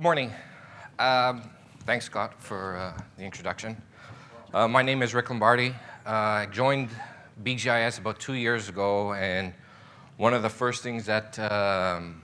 Good morning. Thanks, Scott, for the introduction. My name is Rick Lombardi. I joined BGIS about 2 years ago, and one of the first things that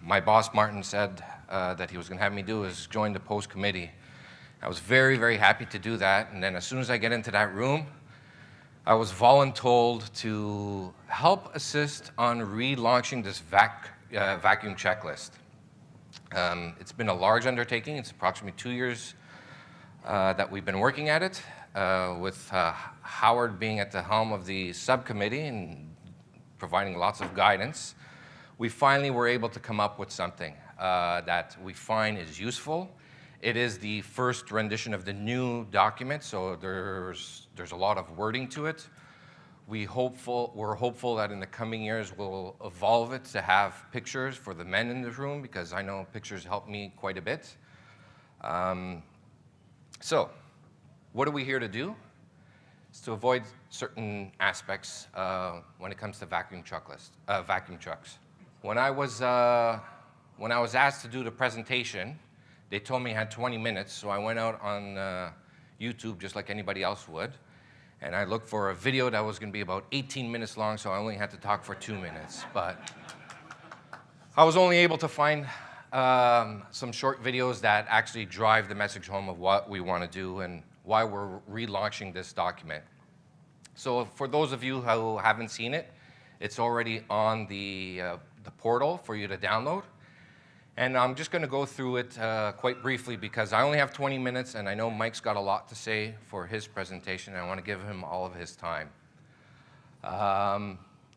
my boss, Martin, said that he was going to have me do is join the post committee. I was very, very happy to do that, and then as soon as I get into that room, I was voluntold to help assist on relaunching this vacuum checklist. It's been a large undertaking. It's approximately 2 years that we've been working at it, with Howard being at the helm of the subcommittee and providing lots of guidance. We finally were able to come up with something that we find is useful. It is the first rendition of the new document, so there's a lot of wording to it. We're hopeful that in the coming years we'll evolve it to have pictures for the men in this room, because I know pictures help me quite a bit. So, what are we here to do? It's to avoid certain aspects when it comes to vacuum trucks. When I was asked to do the presentation, they told me I had 20 minutes, so I went out on YouTube just like anybody else would. And I looked for a video that was going to be about 18 minutes long, so I only had to talk for 2 minutes. But I was only able to find some short videos that actually drive the message home of what we want to do and why we're relaunching this document. So for those of you who haven't seen it, it's already on the portal for you to download. And I'm just going to go through it quite briefly because I only have 20 minutes, and I know Mike's got a lot to say for his presentation, and I want to give him all of his time.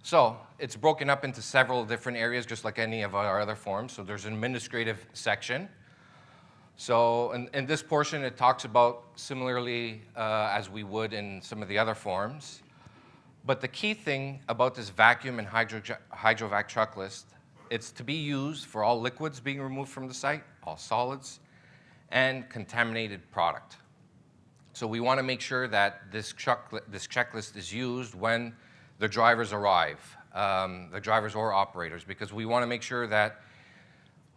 So it's broken up into several different areas, just like any of our other forms. So there's an administrative section. So in this portion, it talks about similarly as we would in some of the other forms. But the key thing about this vacuum and hydrovac truck list, it's to be used for all liquids being removed from the site, all solids, and contaminated product. So we want to make sure that this checklist is used when the drivers arrive, the drivers or operators, because we want to make sure that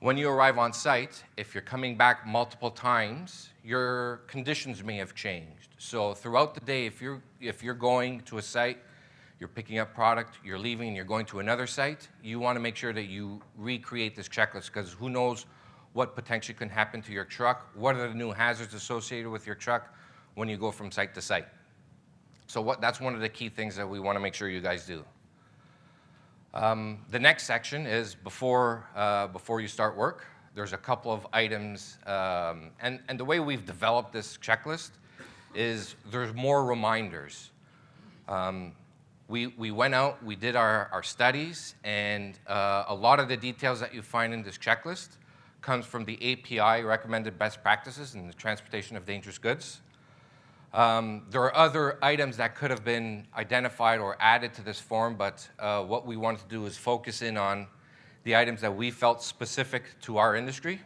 when you arrive on site, if you're coming back multiple times, your conditions may have changed. So throughout the day, if you're going to a site, you're picking up product, you're leaving, and you're going to another site, you want to make sure that you recreate this checklist, because who knows what potentially can happen to your truck, what are the new hazards associated with your truck when you go from site to site. So that's one of the key things that we want to make sure you guys do. The next section is before you start work. There's a couple of items, and the way we've developed this checklist is there's more reminders. We went out, we did our studies, and a lot of the details that you find in this checklist comes from the API, Recommended Best Practices in the Transportation of Dangerous Goods. There are other items that could have been identified or added to this form, but what we wanted to do is focus in on the items that we felt specific to our industry.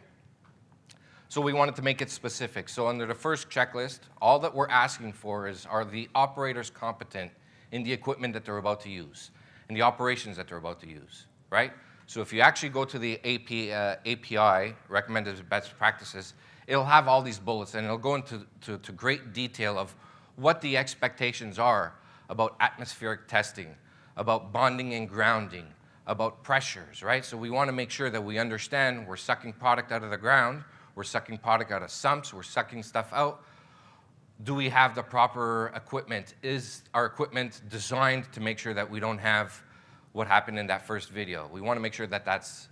So we wanted to make it specific. So under the first checklist, all that we're asking for is, are the operators competent in the equipment that they're about to use and the operations that they're about to use, right? So if you actually go to the API, Recommended Best Practices, it'll have all these bullets, and it'll go into great detail of what the expectations are about atmospheric testing, about bonding and grounding, about pressures, right? So we want to make sure that we understand we're sucking product out of the ground, we're sucking product out of sumps, we're sucking stuff out. Do we have the proper equipment? Is our equipment designed to make sure that we don't have what happened in that first video? We want to make sure that that's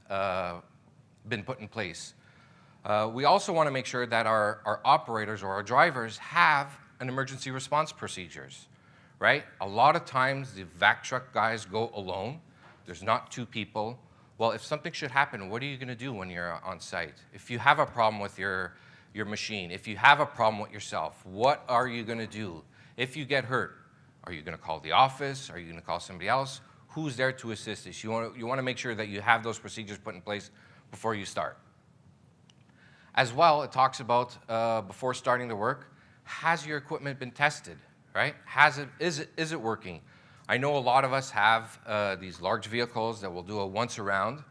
been put in place. We also want to make sure that our operators or our drivers have an emergency response procedures, right? A lot of times the vac truck guys go alone. There's not two people. Well, if something should happen, what are you going to do when you're on site? If you have a problem with your machine, if you have a problem with yourself, what are you going to do? If you get hurt, are you going to call the office? Are you going to call somebody else? Who's there to assist us? You want to make sure that you have those procedures put in place before you start. As well, it talks about before starting the work, has your equipment been tested, right? Is it working? I know a lot of us have these large vehicles that will do a once around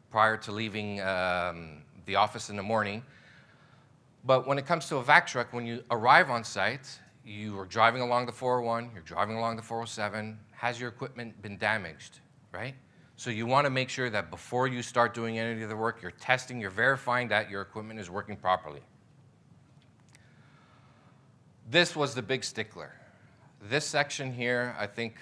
prior to leaving the office in the morning. But when it comes to a vac truck, when you arrive on site, you are driving along the 401, you're driving along the 407, has your equipment been damaged, right? So you want to make sure that before you start doing any of the work, you're testing, you're verifying that your equipment is working properly. This was the big stickler. This section here, I think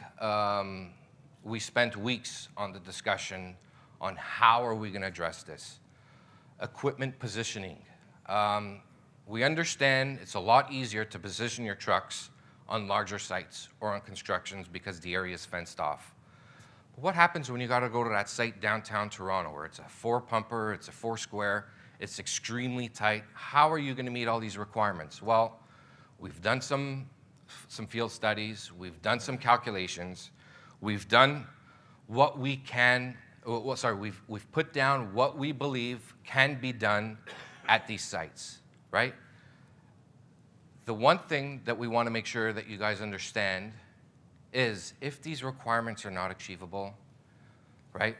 we spent weeks on the discussion on how are we going to address this. Equipment positioning. We understand it's a lot easier to position your trucks on larger sites or on constructions because the area is fenced off. But what happens when you got to go to that site downtown Toronto where it's a 4-pumper, it's a 4-square, it's extremely tight? How are you going to meet all these requirements? Well, we've done some field studies, we've done some calculations, we've done what we can, we've put down what we believe can be done at these sites, right? The one thing that we want to make sure that you guys understand is if these requirements are not achievable, right?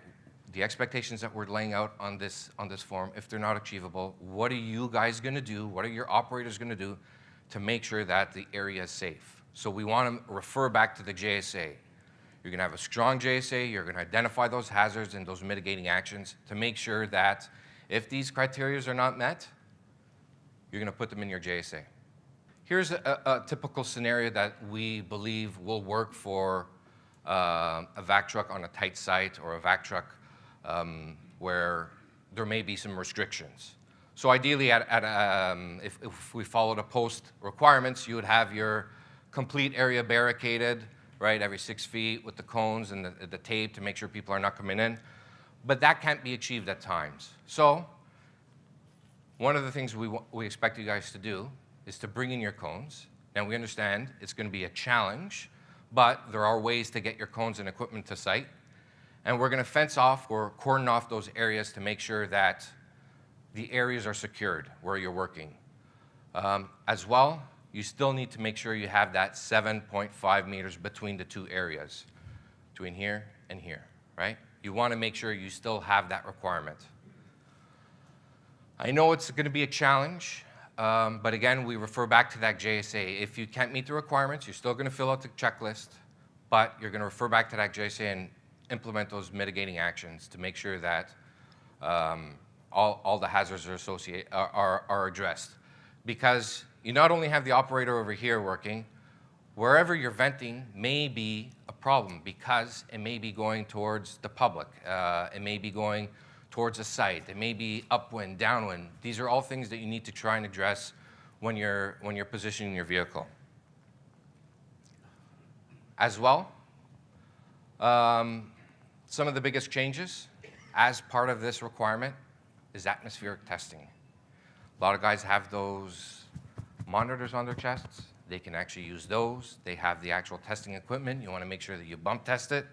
The expectations that we're laying out on this form, if they're not achievable, what are you guys going to do? What are your operators going to do to make sure that the area is safe? So we want to refer back to the JSA. You're going to have a strong JSA. You're going to identify those hazards and those mitigating actions to make sure that if these criteria are not met, you're going to put them in your JSA. Here's a typical scenario that we believe will work for a vac truck on a tight site or a vac truck where there may be some restrictions. So ideally, if we followed a post requirements, you would have your complete area barricaded, right, every 6 feet with the cones and the tape to make sure people are not coming in. But that can't be achieved at times. So one of the things we expect you guys to do is to bring in your cones. And we understand it's going to be a challenge, but there are ways to get your cones and equipment to site. And we're going to fence off or cordon off those areas to make sure that the areas are secured where you're working. As well, you still need to make sure you have that 7.5 meters between the two areas, between here and here, right? You want to make sure you still have that requirement. I know it's going to be a challenge, but again, we refer back to that JSA. If you can't meet the requirements, you're still going to fill out the checklist, but you're going to refer back to that JSA and implement those mitigating actions to make sure that all the hazards are addressed. Because you not only have the operator over here working, wherever you're venting may be a problem because it may be going towards the public. It may be going towards a site. It may be upwind, downwind. These are all things that you need to try and address when you're positioning your vehicle. As well, some of the biggest changes as part of this requirement is atmospheric testing. A lot of guys have those monitors on their chests. They can actually use those. They have the actual testing equipment. You want to make sure that you bump test it.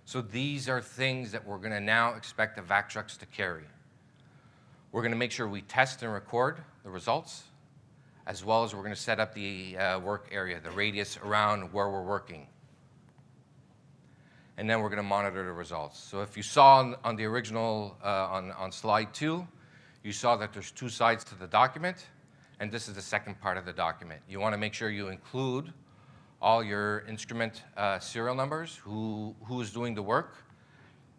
So these are things that we're going to now expect the vac trucks to carry. We're going to make sure we test and record the results, as well as we're going to set up the work area, the radius around where we're working. And then we're going to monitor the results. So if you saw on the original, on slide 2, you saw that there's 2 sides to the document, and this is the second part of the document. You want to make sure you include all your instrument serial numbers, who is doing the work,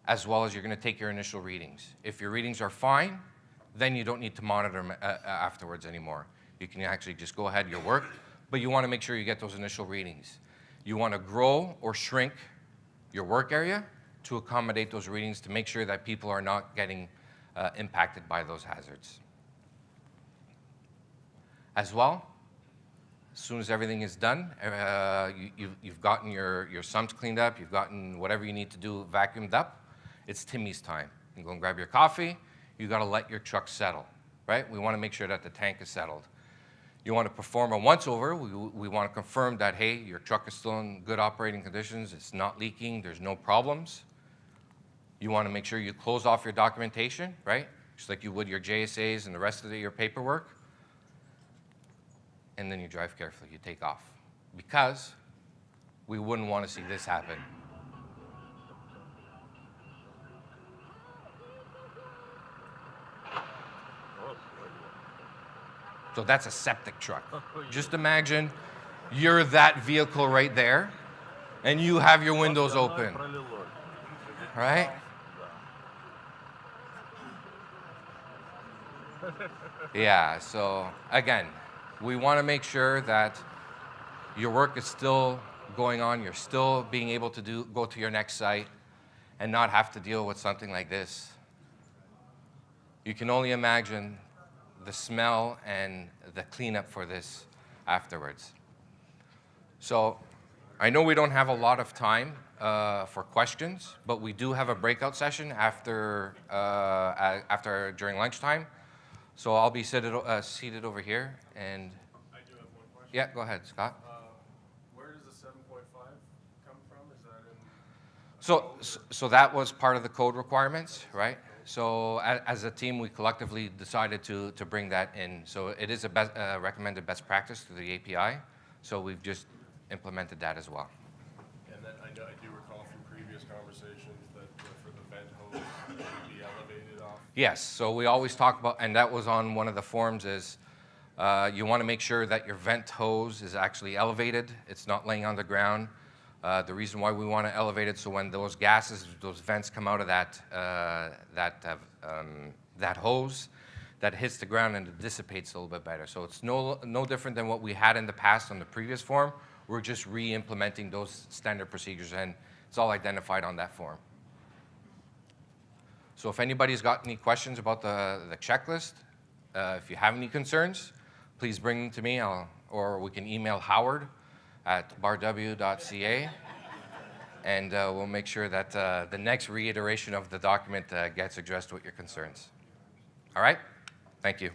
as well as you're going to take your initial readings. If your readings are fine, then you don't need to monitor them afterwards anymore. You can actually just go ahead your work, but you want to make sure you get those initial readings. You want to grow or shrink your work area to accommodate those readings to make sure that people are not getting impacted by those hazards. As well, as soon as everything is done, you've gotten your sumps cleaned up, you've gotten whatever you need to do vacuumed up, it's Timmy's time. You go and grab your coffee, you got to let your truck settle, right? We want to make sure that the tank is settled. You want to perform a once-over. We want to confirm that, hey, your truck is still in good operating conditions, it's not leaking, there's no problems. You want to make sure you close off your documentation, right? Just like you would your JSAs and the rest of your paperwork. And then you drive carefully, you take off. Because we wouldn't want to see this happen. So that's a septic truck. Just imagine you're that vehicle right there, and you have your windows open, right? Yeah, so again, we want to make sure that your work is still going on, you're still being able to go to your next site and not have to deal with something like this. You can only imagine the smell and the cleanup for this afterwards. So I know we don't have a lot of time for questions, but we do have a breakout session during lunchtime. So I'll be seated over here. And I do have one question. yeah, go ahead, Scott. Where does the 7.5 come from? Is that in? So that was part of the code requirements, right? So as a team, we collectively decided to bring that in. So it is a recommended best practice through the API. So we've just implemented that as well. And then I do recall from previous conversations that for the vent hose, it should be elevated off. Yes, so we always talk about, and that was on one of the forms, is you want to make sure that your vent hose is actually elevated. It's not laying on the ground. The reason why we want to elevate it, so when those gases, those vents come out of that hose, that hits the ground and it dissipates a little bit better. So it's no different than what we had in the past on the previous form. We're just re-implementing those standard procedures, and it's all identified on that form. So if anybody's got any questions about the checklist, if you have any concerns, please bring them to me, or we can email Howard at barw.ca, and we'll make sure that the next reiteration of the document gets addressed with your concerns. All right? Thank you.